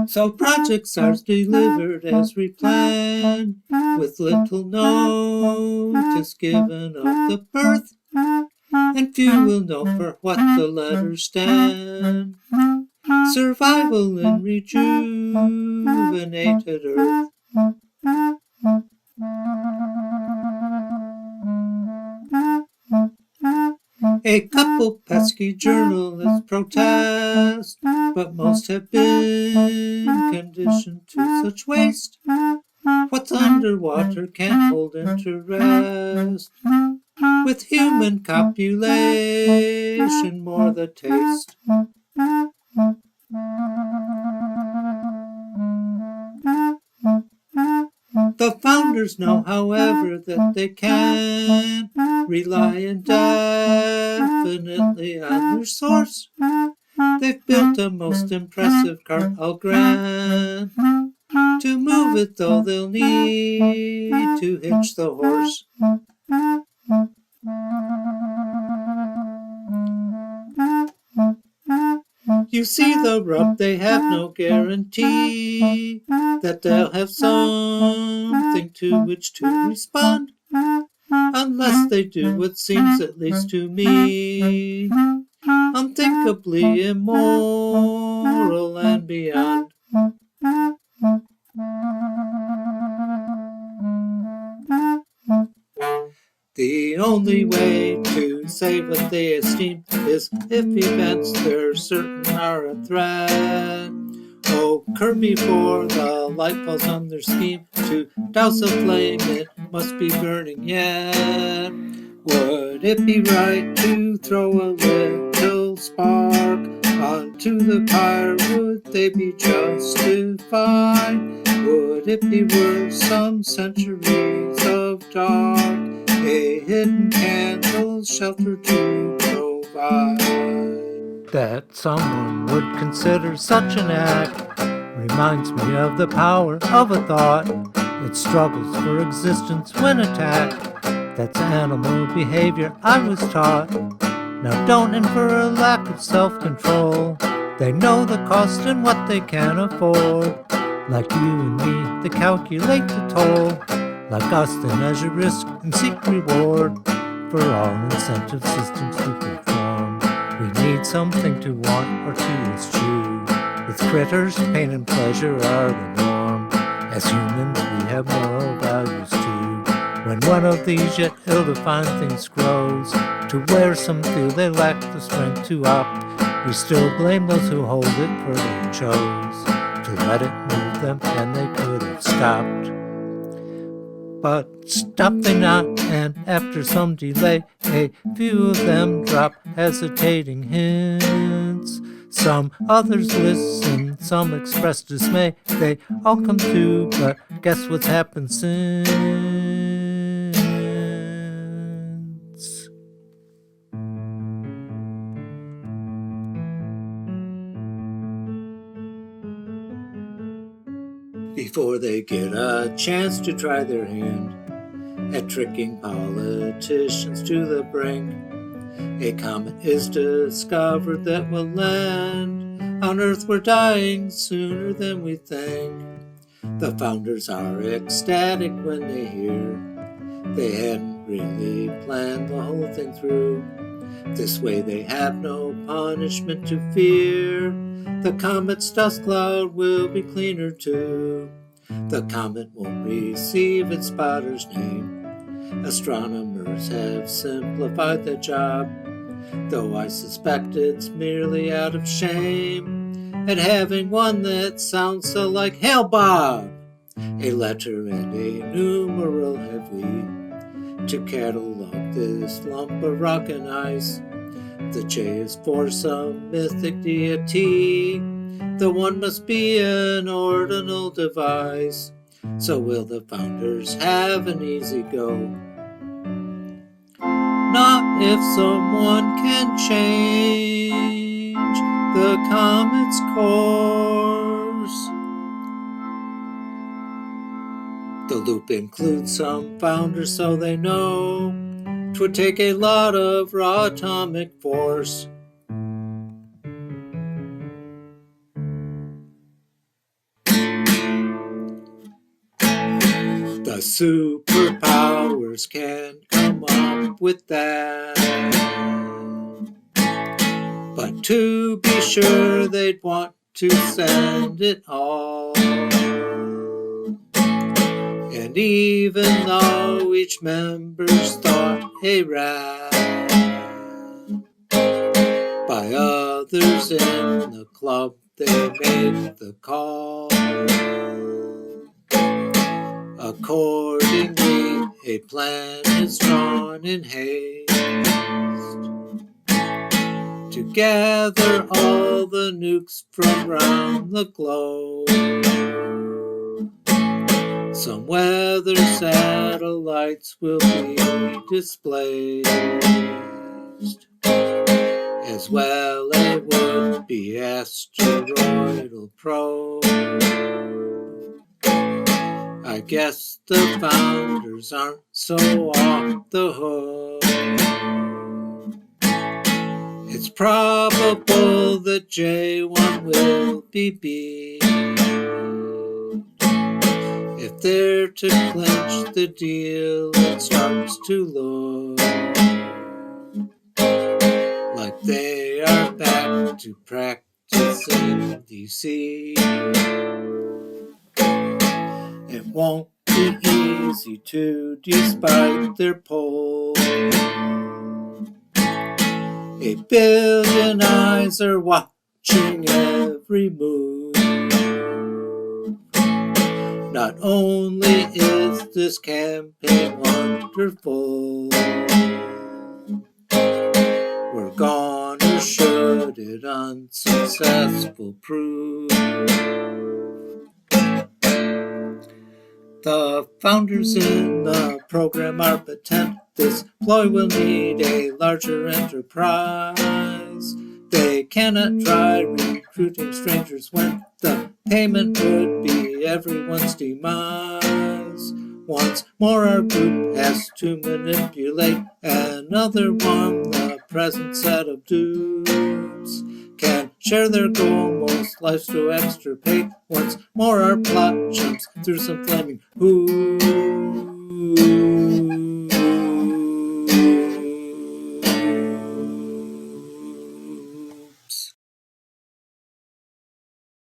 So projects are delivered as we planned, with little notice given of the birth, and few will know for what the letters stand. Survival in rejuvenated earth. A couple pesky journalists protest, but most have been conditioned to such waste. What's underwater can't hold interest, with human copulation more the taste. The founders know, however, that they can rely indefinitely on their source. They've built a most impressive cart, I'll grant. To move it, though, they'll need to hitch the horse. You see the rub, they have no guarantee that they'll have something to which to respond, unless they do what seems, at least to me, unthinkably immoral and beyond. The only way to save what they esteem is if events they're certain are a threat. Oh, curb before the light falls on their scheme. To douse a flame, it must be burning yet. Would it be right to throw a little spark onto the pyre? Would they be justified? Would it be worth some centuries of dark? A hidden candle shelter to provide. That someone would consider such an act reminds me of the power of a thought. It struggles for existence when attacked. That's animal behavior I was taught. Now don't infer a lack of self-control. They know the cost and what they can afford. Like you and me, they calculate the toll. Like us, they measure risk and seek reward. For all incentive systems to conform, we need something to want or to eschew. With critters, pain and pleasure are the norm. As humans, we have moral values too. When one of these yet ill-defined things grows, to where some feel they lack the strength to opt, we still blame those who hold it, for they chose to let it move them, and they could have stopped. But stop they not, and after some delay, a few of them drop hesitating hints. Some others listen, some express dismay. They all come to, but guess what's happened since? Before they get a chance to try their hand at tricking politicians to the brink, a comet is discovered that will land on Earth. We're dying sooner than we think. The founders are ecstatic when they hear they hadn't really planned the whole thing through. This way they have no punishment to fear. The comet's dust cloud will be cleaner too. The comet won't receive its spotter's name. Astronomers have simplified their job, though I suspect it's merely out of shame at having one that sounds so like Hail Bob. A letter and a numeral have we to catalog this lump of rock and ice. The J is for some mythic deity. The one must be an ordinal device. So will the founders have an easy go? Not if someone can change the comet's course. The loop includes some founders, so they know 'twould take a lot of raw atomic force superpowers can come up with that. But to be sure, they'd want to send it all. And even though each member's thought a rat, by others in the club they make the call. Accordingly, a plan is drawn in haste to gather all the nukes from round the globe. Some weather satellites will be displaced, as well a would-be asteroidal probe. I guess the founders aren't so off the hook. It's probable that J1 will be beat if they're to clinch the deal. It starts to look like they are back to practicing DC. It won't be easy to, despite their poll. 8 billion eyes are watching every move. Not only is this campaign wonderful, we're gonna should it unsuccessful prove. The founders in the program are patent. This ploy will need a larger enterprise. They cannot try recruiting strangers when the payment would be everyone's demise. Once more our group has to manipulate another one. The present set of dupes can share their goal, most lives to extirpate. Once more our plot jumps through some flaming hoops.